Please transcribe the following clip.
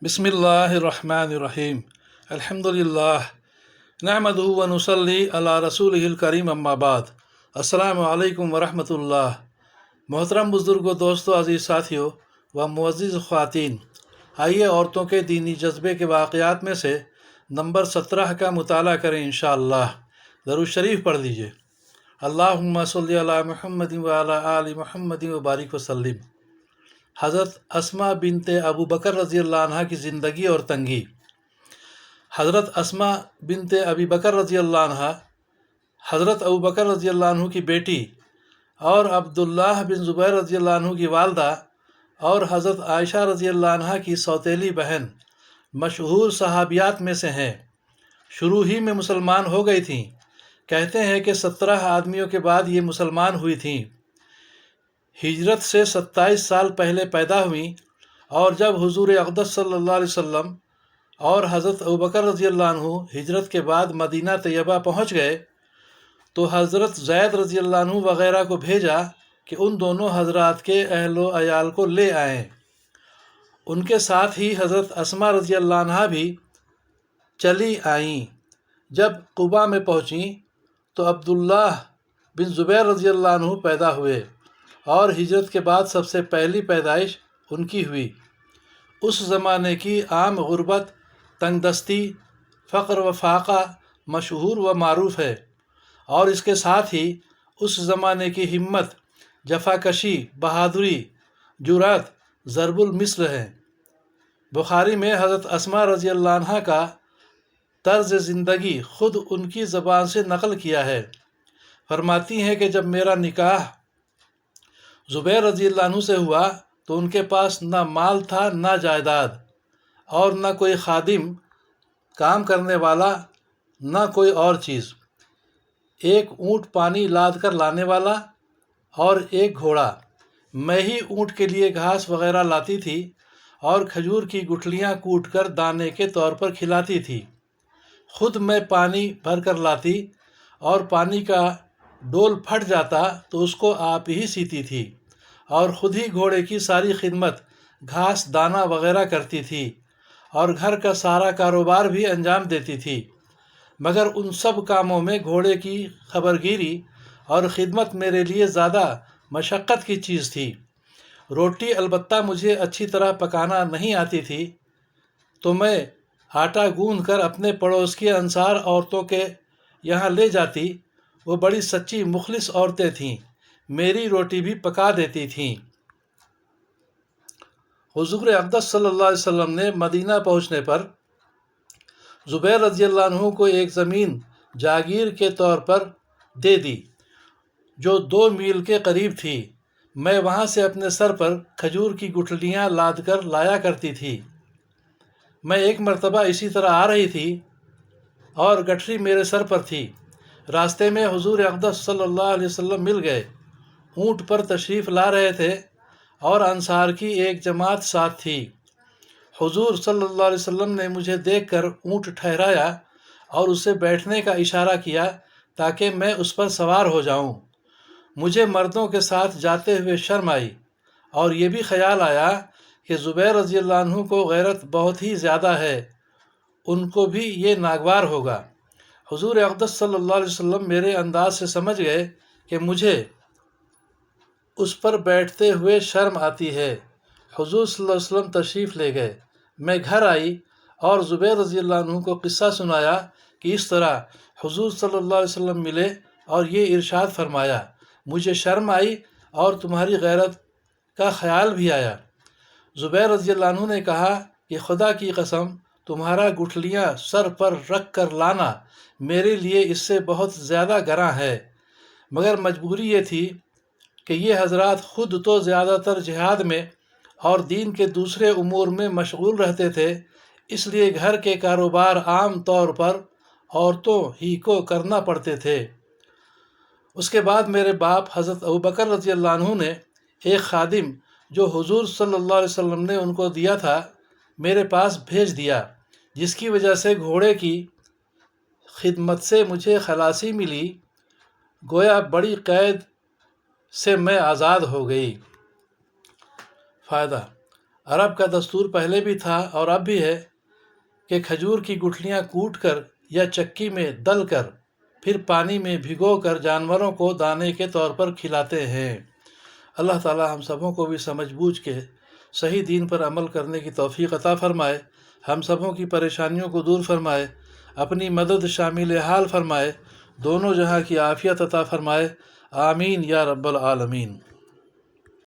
बिस्मिल्लाहिर्रहमानिर्रहीम अल्हम्दुलिल्लाह नहमदुहु व नुसल्ली अला रसूलिहिल करीम अम्मा बाद। अस्सलामु अलैकुम व रहमतुल्लाह। मोहतरम बुज़ुर्गों, दोस्तों, अज़ीज़ साथियों व मुअज़्ज़िज़ ख़वातीन, आइए औरतों के दीनी जज्बे के वाक़यात में से नंबर 17 का मुताला करें इंशाअल्लाह। दरूद शरीफ पढ़ लीजिए। अल्लाहुम्मा सल्लि अला मुहम्मदिन व अला आलि मुहम्मदिन व बारिक वसल्लिम। हज़रत अस्मा बिनते अबू बकर रज़ियल्लाहु अन्हा की ज़िंदगी और तंगी। हज़रत अस्मा बिनते अबी बकर रज़ियल्लाहु अन्हा हज़रत अबू बकर रज़ियल्लाहु अन्हु की बेटी और अब्दुल्लाह बिन ज़ुबैर रज़ियल्लाहु अन्हु की वालदा और हज़रत आयशा रज़ियल्लाहु अन्हा की सौतेली बहन मशहूर सहाबियात में से हैं। शुरू ही में मुसलमान हो गई थीं। कहते हैं कि 17 आदमियों के बाद ये मुसलमान हुई थीं। हिजरत से 27 साल पहले पैदा हुई और जब हुजूर अक़दस सल्लल्लाहु अलैहि वसल्लम और हज़रत अबू बकर रज़ियल्लाहु अन्हु हिजरत के बाद मदीना तैयबा पहुँच गए तो हज़रत ज़ैद रज़ियल्लाहु अन्हु वग़ैरह को भेजा कि उन दोनों हज़रात के अहलो अयाल को ले आएँ। उनके साथ ही हज़रत अस्मा रज़ियल्लाहु अन्हा भी चली आईं। जब कुबा में पहुँची तो अब्दुल्लाह बिन ज़ुबैर रज़ियल्लाहु अन्हु पैदा हुए और हिजरत के बाद सबसे पहली पैदाइश उनकी हुई। उस ज़माने की आम गुर्बत, तंगदस्ती, फ़क़्र व फ़ाक़ा मशहूर व मारूफ़ है और इसके साथ ही उस ज़माने की हिम्मत, जफ़ाकशी, बहादुरी, जुरात ज़रबुल मिस्र है। बुखारी में हज़रत अस्मा रज़ियल्लाहु अन्हा का तर्ज़ ज़िंदगी ख़ुद उनकी ज़बान से नक़ल किया है। फरमाती हैं कि जब मेरा निकाह ज़ुबैर रज़ियल्लाहु अन्हु से हुआ तो उनके पास न माल था न जायदाद और न कोई खादिम काम करने वाला, न कोई और चीज़। एक ऊँट पानी लाद कर लाने वाला और एक घोड़ा। मैं ही ऊँट के लिए घास वग़ैरह लाती थी और खजूर की गुठलियाँ कूट कर दाने के तौर पर खिलाती थी। खुद मैं पानी भर कर लाती और पानी का डोल फट जाता तो उसको आप ही सीती थी और ख़ुद ही घोड़े की सारी खिदमत, घास दाना वग़ैरह करती थी और घर का सारा कारोबार भी अंजाम देती थी। मगर उन सब कामों में घोड़े की खबरगिरी और ख़िदमत मेरे लिए ज़्यादा मशक्क़त की चीज़ थी। रोटी अलबत्ता मुझे अच्छी तरह पकाना नहीं आती थी तो मैं आटा गूँध कर अपने पड़ोस की अंसार औरतों के यहाँ ले जाती। वो बड़ी सच्ची मुखलिस औरतें थीं, मेरी रोटी भी पका देती थीं। हुज़ूर अक़दस सल्लल्लाहु अलैहि वसल्लम ने मदीना पहुँचने पर ज़ुबैर रज़ियल्लाहु अन्हु को एक ज़मीन जागीर के तौर पर दे दी जो 2 मील के करीब थी। मैं वहाँ से अपने सर पर खजूर की गुठलियाँ लाद कर लाया करती थी। मैं एक मरतबा इसी तरह आ रही थी और गठरी मेरे सर पर थी। रास्ते में हुज़ूर अक़दस सल्लल्लाहु अलैहि वसल्लम मिल गए। ऊँट पर तशरीफ़ ला रहे थे और अंसार की एक जमात साथ थी। हुज़ूर सल्लल्लाहु अलैहि वसल्लम ने मुझे देखकर ऊँट ठहराया और उसे बैठने का इशारा किया ताकि मैं उस पर सवार हो जाऊं। मुझे मर्दों के साथ जाते हुए शर्म आई और ये भी ख़याल आया कि ज़ुबैर रज़ियल्लाहु अन्हु को गैरत बहुत ही ज़्यादा है, उनको भी ये नागवार होगा। हुज़ूर अक़दस सल्लल्लाहु अलैहि वसल्लम मेरे अंदाज़ से समझ गए कि मुझे उस पर बैठते हुए शर्म आती है। हुज़ूर सल्लल्लाहु अलैहि वसल्लम तशरीफ़ ले गए। मैं घर आई और ज़ुबैर रज़ियल्लाहु अन्हु को क़िस्सा सुनाया कि इस तरह हुज़ूर सल्लल्लाहु अलैहि वसल्लम मिले और ये इरशाद फरमाया, मुझे शर्म आई और तुम्हारी गैरत का ख़याल भी आया। ज़ुबैर रज़ियल्लाहु अन्हु ने कहा कि खुदा की कसम, तुम्हारा गुठलियाँ सर पर रख कर लाना मेरे लिए इससे बहुत ज़्यादा गरां है। मगर मजबूरी ये थी कि ये हज़रात ख़ुद तो ज़्यादातर जिहाद में और दीन के दूसरे उमूर में मशगूल रहते थे, इसलिए घर के कारोबार आम तौर पर औरतों ही को करना पड़ते थे। उसके बाद मेरे बाप हज़रत अबू बकर रज़ियल्लाहु अन्हु ने एक खादिम जो हुज़ूर सल्लल्लाहु अलैहि वसल्लम ने उनको दिया था मेरे पास भेज दिया, जिसकी वजह से घोड़े की खिदमत से मुझे खलासी मिली। गोया बड़ी कैद से मैं आज़ाद हो गई। फ़ायदा: عرب کا دستور پہلے بھی تھا اور اب بھی ہے کہ کھجور کی گٹھلیاں کوٹ کر یا چکی میں دل کر پھر پانی میں بھگو کر جانوروں کو دانے کے طور پر کھلاتے ہیں۔ اللہ تعالی ہم سبوں کو بھی سمجھ بوجھ کے صحیح دین پر عمل کرنے کی توفیق عطا فرمائے، ہم سبوں کی پریشانیوں کو دور فرمائے، اپنی مدد شامل حال فرمائے، دونوں جہاں کی عافیت عطا فرمائے، آمین یا رب العالمین۔